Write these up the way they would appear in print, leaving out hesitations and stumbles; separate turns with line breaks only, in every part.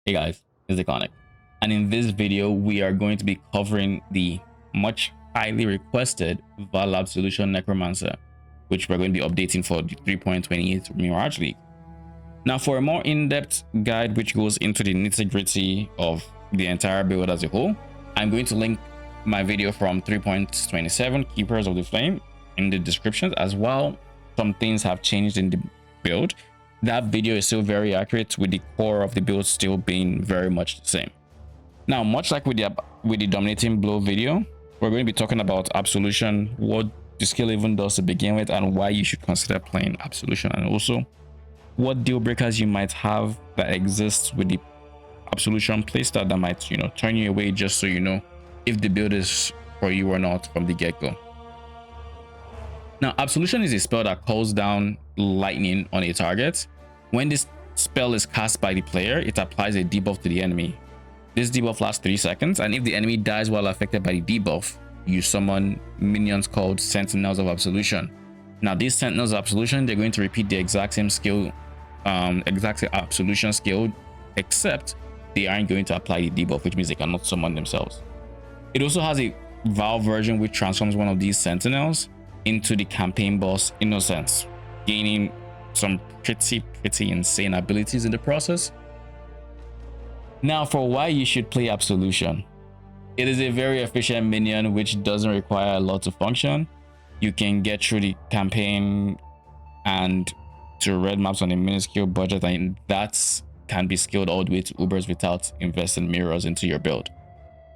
Hey guys, it's Iconic, and in this video we are going to be covering the much highly requested Val Absolution Necromancer, which we're going to be updating for the 3.28 Mirage League. Now, for a more in-depth guide which goes into the nitty-gritty of the entire build as a whole, I'm going to link my video from 3.27 Keepers of the Flame in the description as well. Some things have changed in the build. That video is still very accurate, with the core of the build still being very much the same. Now, much like with the Dominating Blow video, we're going to be talking about Absolution, what the skill even does to begin with, and why you should consider playing Absolution, and also what deal breakers you might have that exist with the Absolution playstyle that might, turn you away, just so you know if the build is for you or not from the get-go. Now, Absolution is a spell that calls down lightning on a target. When this spell is cast by the player, it applies a debuff to the enemy. This debuff lasts 3 seconds, and if the enemy dies while affected by the debuff, you summon minions called Sentinels of Absolution. Now, these Sentinels of Absolution, they're going to repeat the exact same skill, exact same Absolution skill, except they aren't going to apply the debuff, which means they cannot summon themselves. It also has a Val version which transforms one of these Sentinels into the campaign boss Innocence, gaining some pretty insane abilities in the process. Now, for why you should play Absolution. It is a very efficient minion which doesn't require a lot to function. You can get through the campaign and to red maps on a minuscule budget, and that can be scaled all the way to Ubers without investing mirrors into your build.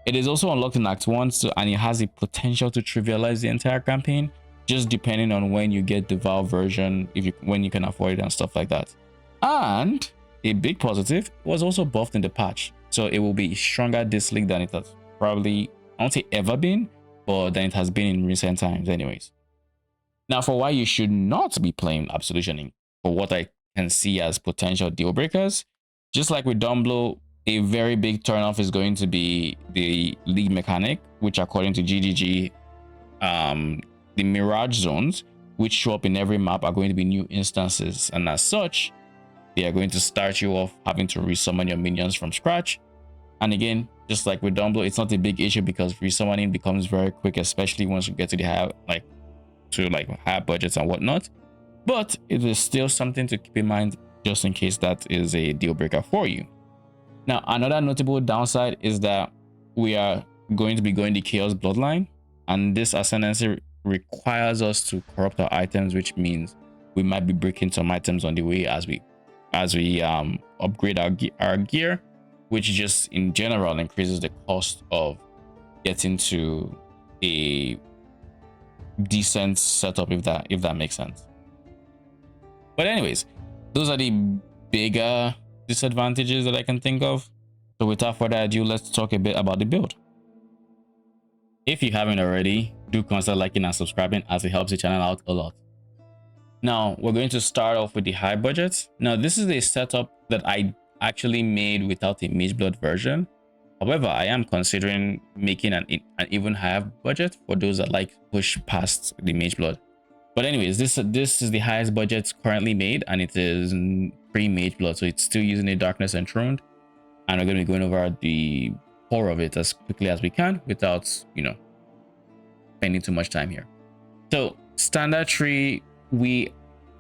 It is also unlocked in Act 1, and it has the potential to trivialize the entire campaign, just depending on when you get the Val version, when you can afford it and stuff like that. And a big positive, was also buffed in the patch, so it will be stronger this league than it has probably, I won't say ever been, but than it has been in recent times anyways. Now, for why you should not be playing Absolution, for what I can see as potential deal breakers, just like with Dumblow, a very big turnoff is going to be the league mechanic, which according to GGG, the Mirage zones, which show up in every map, are going to be new instances, and as such, they are going to start you off having to resummon your minions from scratch. And again, just like with Dumblow, it's not a big issue because resummoning becomes very quick, especially once you get to the higher budgets and whatnot. But it is still something to keep in mind, just in case that is a deal breaker for you. Now, another notable downside is that we are going to be going the Chaos Bloodline, and this Ascendancy requires us to corrupt our items, which means we might be breaking some items on the way as we upgrade our gear, which just in general increases the cost of getting to a decent setup, if that makes sense. But anyways, those are the bigger disadvantages that I can think of. So without further ado, let's talk a bit about the build. If you haven't already, do consider liking and subscribing, as it helps the channel out a lot. Now, we're going to start off with the high budget. Now, this is a setup that I actually made without a Mageblood version. However, I am considering making an even higher budget for those that like push past the Mageblood. But anyways, this is the highest budget currently made, and it is pre-Mageblood, so it's still using a Darkness Enthroned, and we're going to be going over the core of it as quickly as we can without, spending too much time here. So standard tree,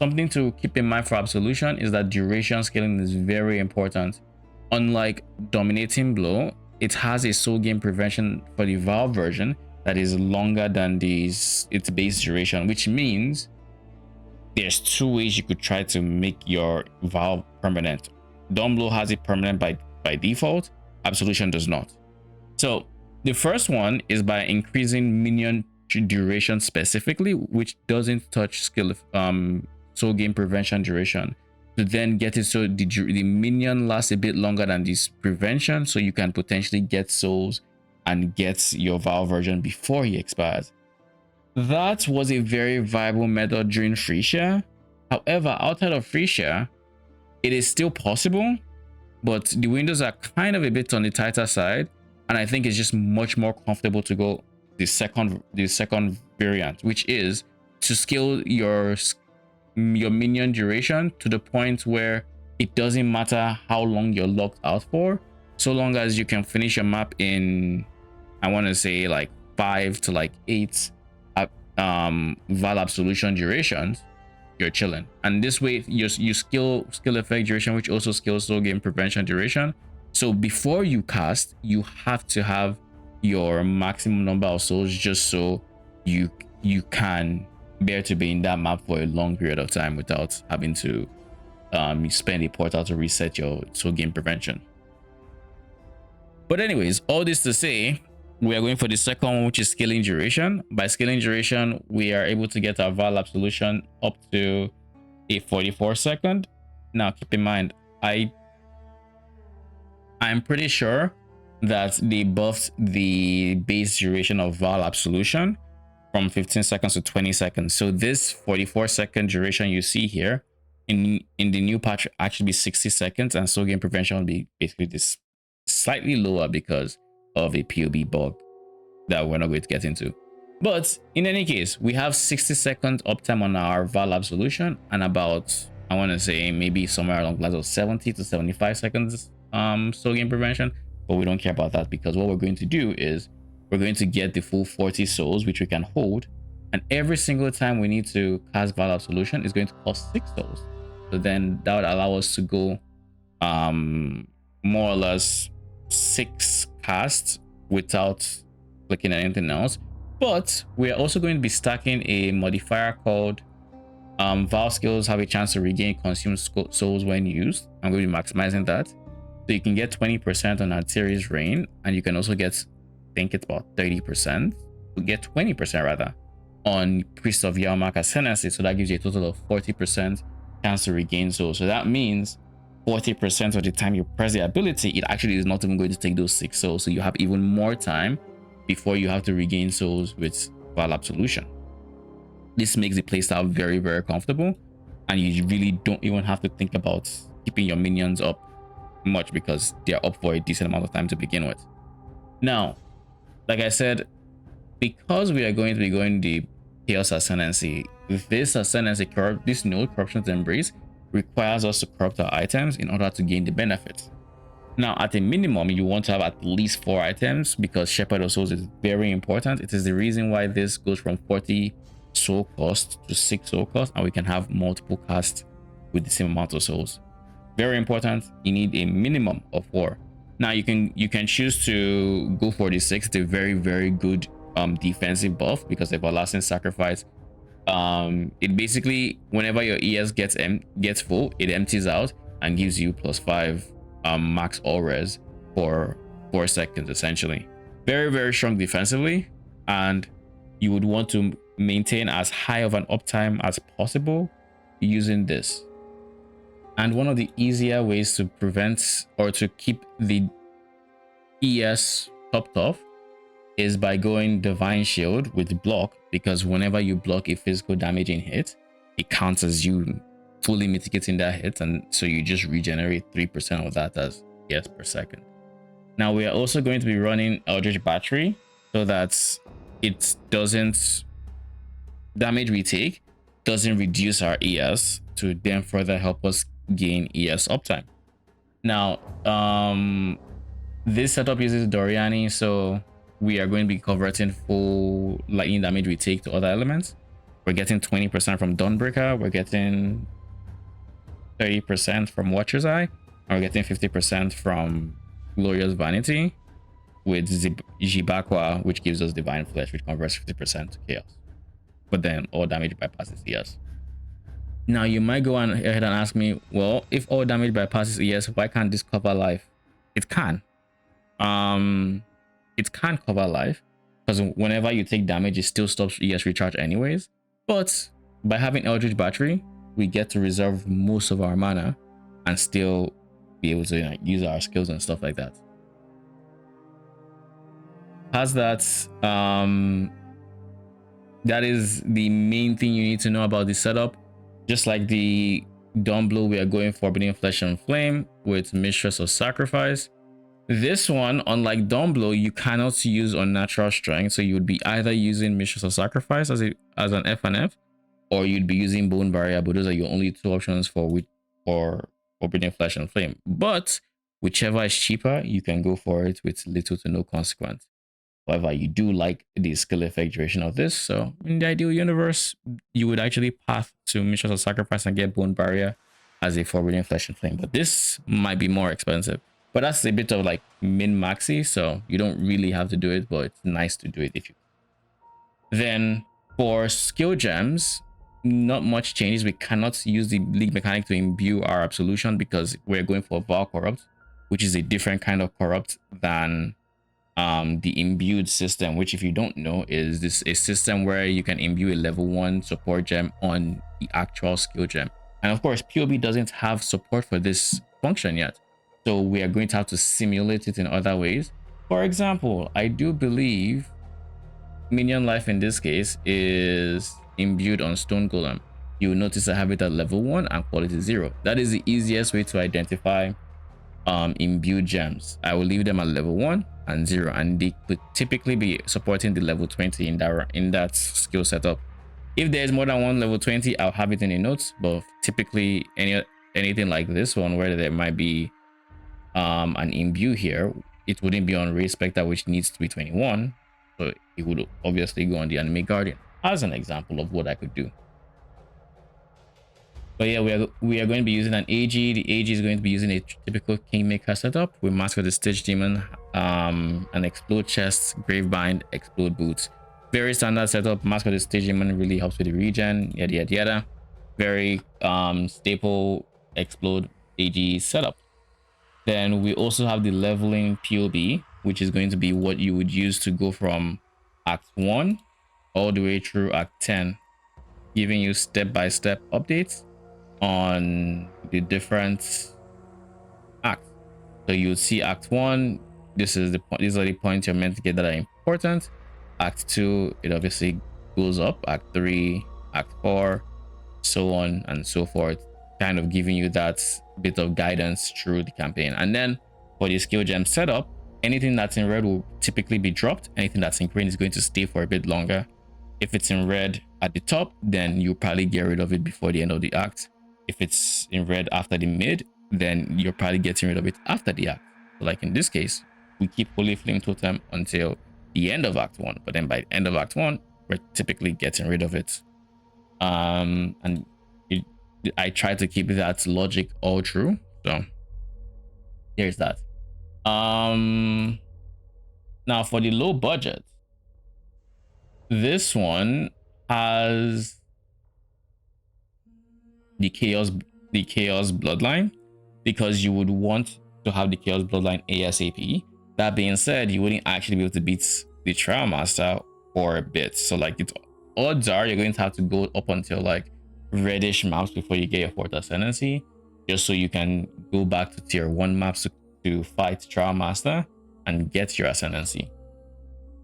something to keep in mind for Absolution is that duration scaling is very important. Unlike Dominating Blow, it has a soul gain prevention for the Val version that is longer than its base duration, which means there's 2 ways you could try to make your Val permanent. Dumblow has it permanent by default. Absolution does not. So the first one is by increasing minion duration specifically, which doesn't touch skill soul gain prevention duration, to then get it so the minion lasts a bit longer than this prevention, so you can potentially get souls and get your Val version before he expires. That was a very viable method during free share. However, outside of free share, it is still possible, but the windows are kind of a bit on the tighter side, and I think it's just much more comfortable to go the second variant, which is to scale your minion duration to the point where It doesn't matter how long you're locked out for, so long as you can finish your map in, I want to say like 5 to like 8 Val Absolution durations, you're chilling. And this way you skill effect duration, which also skills soul game prevention duration. So before you cast, you have to have your maximum number of souls, just so you can bear to be in that map for a long period of time without having to spend a portal to reset your soul game prevention. But anyways, all this to say, we are going for the second one, which is scaling duration. By scaling duration, we are able to get our Val Absolution up to a 44 second. Now, keep in mind, I'm pretty sure that they buffed the base duration of Val Absolution from 15 seconds to 20 seconds. So this 44 second duration you see here in the new patch will actually be 60 seconds, and soul game prevention will be basically this slightly lower because of a POB bug that we're not going to get into. But in any case, we have 60 seconds uptime on our Val Absolution and about, I want to say maybe somewhere along the lines of 70 to 75 seconds soul game prevention, but we don't care about that, because what we're going to do is we're going to get the full 40 souls, which we can hold, and every single time we need to cast Val Absolution is going to cost 6 souls. So then that would allow us to go more or less 6 casts without clicking anything else. But we are also going to be stacking a modifier called Val skills have a chance to regain consumed souls when used. I'm going to be maximizing that, so you can get 20% on Arteria's Reign, and you can also get, I think it's about 30%, to get 20% rather on Priest of Yarmark Ascendancy. So that gives you a total of 40% chance to regain souls. So that means 40% of the time you press the ability, it actually is not even going to take those 6 souls. So you have even more time before you have to regain souls with Val Absolution. This makes the playstyle very, very comfortable, and you really don't even have to think about keeping your minions up much, because they're up for a decent amount of time to begin with. Now, like I said, because we are going to be going the Chaos Ascendancy, this Ascendancy this node, Corruption's Embrace, requires us to corrupt our items in order to gain the benefits. Now, at a minimum, you want to have at least 4 items, because Shepherd of Souls is very important. It is the reason why this goes from 40 soul cost to 6 soul cost, and we can have multiple casts with the same amount of souls. Very important. You need a minimum of 4. Now you can choose to go for the 6. It's a very, very good defensive buff, because the Everlasting Sacrifice, it basically, whenever your ES gets full, it empties out and gives you +5 max all res for 4 seconds essentially. Very, very strong defensively, and you would want to maintain as high of an uptime as possible using this. And one of the easier ways to prevent or to keep the ES topped off is by going Divine Shield with block, because whenever you block a physical damaging hit, it counts as you fully mitigating that hit, and so you just regenerate 3% of that as ES per second. Now we are also going to be running Eldritch Battery, so that it doesn't, damage we take doesn't reduce our ES, to then further help us gain ES uptime. Now this setup uses Doriani, so we are going to be converting full lightning damage we take to other elements. We're getting 20% from Dawnbreaker, we're getting 30% from Watcher's Eye, and we're getting 50% from Glorious Vanity with Jibakwa, which gives us Divine Flesh, which converts 50% to Chaos. But then all damage bypasses ES. Now you might go on ahead and ask me, well, if all damage bypasses ES, why can't this cover life? It can. It can cover life, because whenever you take damage, it still stops ES recharge anyways. But by having Eldritch Battery, we get to reserve most of our mana and still be able to use our skills and stuff like that. As that, that is the main thing you need to know about the setup. Just like the Dawnblow, we are going Forbidden Flesh and Flame with Mistress of Sacrifice. This one, unlike Dawnblow, you cannot use Unnatural Strength, so you would be either using Mistress of Sacrifice as an FNF, or you'd be using Bone Barrier, but those are your only 2 options for Forbidden Flesh and Flame. But whichever is cheaper, you can go for it with little to no consequence. However, you do like the skill effect duration of this. So in the ideal universe, you would actually path to Mistress of Sacrifice and get Bone Barrier as a Forbidden Flesh and Flame. But this might be more expensive. But that's a bit of like min-maxy, so you don't really have to do it, but it's nice to do it if you. Then for skill gems, not much changes. We cannot use the league mechanic to imbue our Absolution because we're going for Val Corrupt, which is a different kind of corrupt than the imbued system, which if you don't know is this a system where you can imbue a level 1 support gem on the actual skill gem. And of course, PoB doesn't have support for this function yet, so we are going to have to simulate it in other ways. For example, I do believe minion life in this case is imbued on Stone Golem. You will notice I have it at level 1 and quality 0. That is the easiest way to identify imbued gems. I will leave them at level 1 and 0, and they could typically be supporting the level 20 in that skill setup. If there's more than one level 20, I'll have it in the notes, but typically anything like this one where there might be an imbue here, it wouldn't be on Ray Spectre, which needs to be 21, so it would obviously go on the Anime Guardian as an example of what I could do. But yeah, we are going to be using an AG. The AG is going to be using a typical Kingmaker setup with Mask of the Stitch Demon, an Explode Chest, Gravebind, Explode Boots. Very standard setup. Mask of the Stitch Demon really helps with the regen, yada yada yada. Very staple Explode AG setup. Then we also have the leveling POB, which is going to be what you would use to go from Act 1 all the way through Act 10, giving you step-by-step updates on the different acts. So you'll see Act 1, these are the points you're meant to get that are important. Act 2, it obviously goes up. Act 3, Act 4, so on and so forth, kind of giving you that bit of guidance through the campaign. And then for the skill gem setup, anything that's in red will typically be dropped. Anything that's in green is going to stay for a bit longer. If it's in red at the top, then you'll probably get rid of it before the end of the act. If it's in red after the mid, then you're probably getting rid of it after the act. So like in this case, we keep Holy Flame Totem until the end of Act 1, but then by the end of Act 1, we're typically getting rid of it. I try to keep that logic all true. So here's that. Now for the low budget, this one has the chaos bloodline, because you would want to have the chaos bloodline ASAP. That being said, you wouldn't actually be able to beat the Trial Master for a bit. So like the odds are you're going to have to go up until like reddish maps before you get your 4th Ascendancy, just so you can go back to tier 1 maps to fight Trial Master and get your Ascendancy.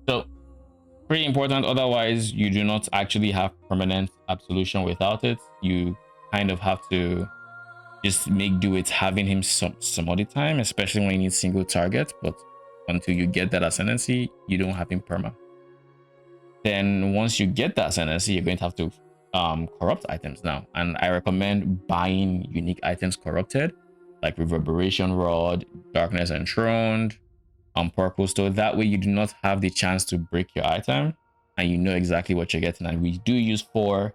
So pretty important. Otherwise, you do not actually have permanent Absolution without it. You kind of have to just make do with having him some other time, especially when you need single target. But until you get that Ascendancy, you don't have him perma. Then once you get that Ascendancy, you're going to have to corrupt items now, and I recommend buying unique items corrupted, like Reverberation Rod, Darkness Enthroned, Purple Stone. That way you do not have the chance to break your item and you know exactly what you're getting. And we do use 4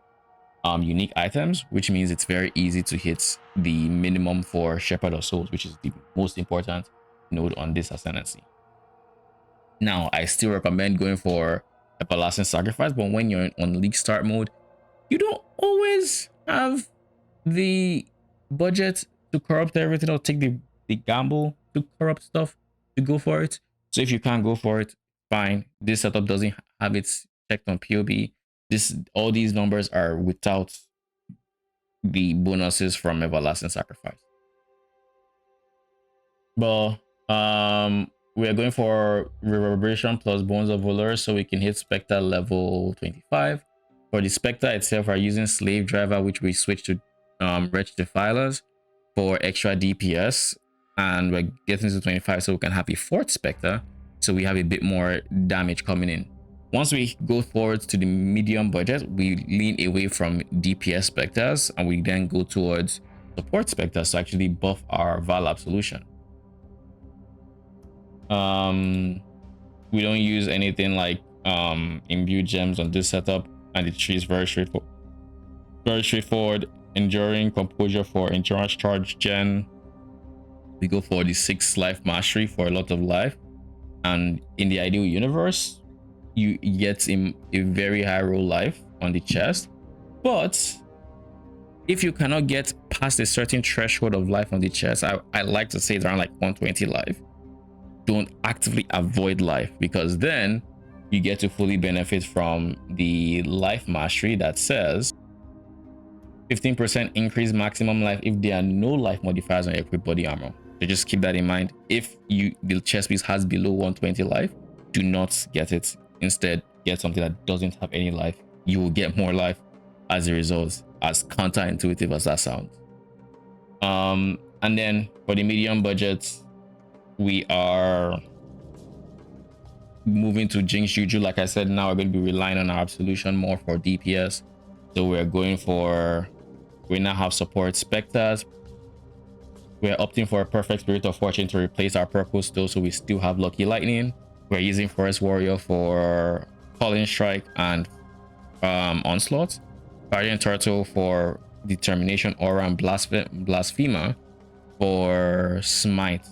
unique items, which means it's very easy to hit the minimum for Shepherd of Souls, which is the most important node on this Ascendancy. Now I still recommend going for Everlasting Sacrifice, but when you're on League Start mode, you don't always have the budget to corrupt everything or take the gamble to corrupt stuff to go for it. So if you can't go for it, fine. This setup doesn't have it checked on POB. All these numbers are without the bonuses from Everlasting Sacrifice. But we are going for Reverberation plus Bones of Valor, so we can hit Spectre level 25. For the Spectre itself, we're using Slave Driver, which we switch to Wretched Defilers for extra DPS, and we're getting to 25 so we can have a 4th Spectre, so we have a bit more damage coming in. Once we go forward to the medium budget, we lean away from DPS Spectres and we then go towards support specters to actually buff our Val Absolution. We don't use anything like imbue gems on this setup, and the tree is very straightforward. Very straightforward. Enduring Composure for endurance charge gen. We go for the 6 life mastery for a lot of life, and in the ideal universe you get a very high roll life on the chest. But if you cannot get past a certain threshold of life on the chest, I like to say it's around like 120 life, don't actively avoid life, because then you get to fully benefit from the life mastery that says 15% increase maximum life if there are no life modifiers on your equipped body armor. So just keep that in mind. If the chest piece has below 120 life, do not get it. Instead, get something that doesn't have any life. You will get more life as a result, as counterintuitive as that sounds. And then for the medium budget, we are moving to Jinx Juju. Like I said, now we're going to be relying on our Absolution more for DPS. So we now have support specters. We're opting for a perfect Spirit of Fortune to replace our purple stone, so we still have Lucky Lightning. We're using Forest Warrior for Calling Strike and Onslaught. Guardian Turtle for Determination, Aura, and Blasphemer for Smite,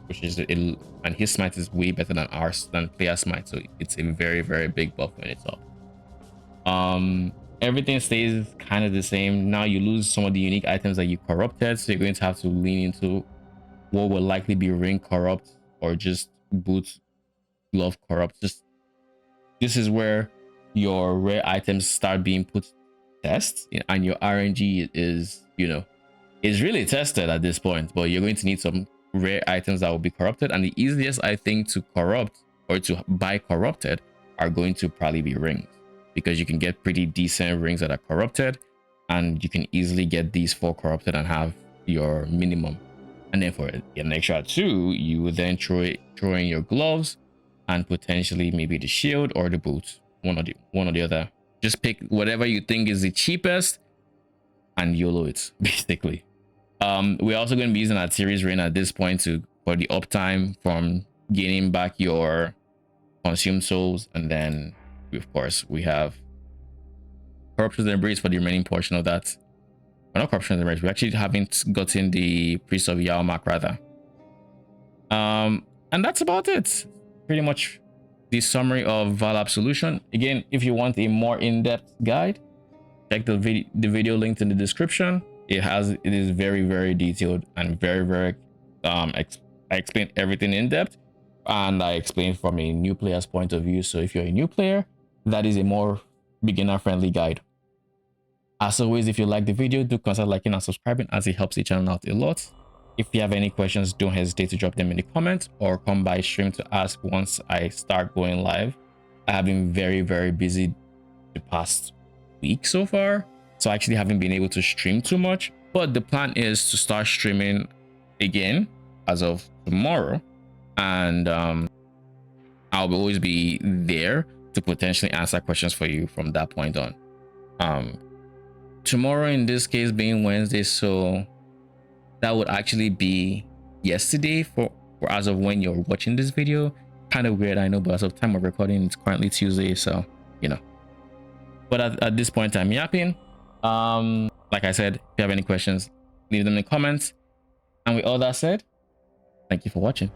which is and his Smite is way better than ours, than player Smite, so it's a very, very big buff when it's up. Everything stays kind of the same. Now you lose some of the unique items that you corrupted, so you're going to have to lean into what will likely be ring corrupt or just boot glove corrupt. This is where your rare items start being put to test, and your RNG is really tested at this point. But you're going to need some rare items that will be corrupted, and the easiest I think to corrupt or to buy corrupted are going to probably be rings, because you can get pretty decent rings that are corrupted, and you can easily get these 4 corrupted and have your minimum. And then for an extra 2, you would then throw in your gloves and potentially maybe the shield or the boots, one or the other. Just pick whatever you think is the cheapest and YOLO it, basically. We're also going to be using our series ring at this point for the uptime from gaining back your consumed souls, and then of course we have Corruption's Embrace for the remaining portion of that. Well, not Corruption's Embrace, we actually haven't gotten the Priest of Yawmak rather. And that's about it. Pretty much the summary of Val Absolution. Again, if you want a more in-depth guide, check the video linked in the description. It is very, very detailed and very, very I explain everything in depth, and I explain from a new player's point of view. So if you're a new player, that is a more beginner friendly guide. As always, if you like the video, do consider liking and subscribing, as it helps the channel out a lot. If you have any questions, don't hesitate to drop them in the comments or come by stream to ask once I start going live. I have been very, very busy the past week so far, so I actually haven't been able to stream too much, but the plan is to start streaming again as of tomorrow, and I'll always be there to potentially answer questions for you from that point on. Tomorrow, in this case being Wednesday, so that would actually be yesterday for as of when you're watching this video. Kind of weird, I know, but as of time of recording, it's currently Tuesday, so but at this point I'm yapping. Like I said, if you have any questions, leave them in the comments, and with all that said, thank you for watching.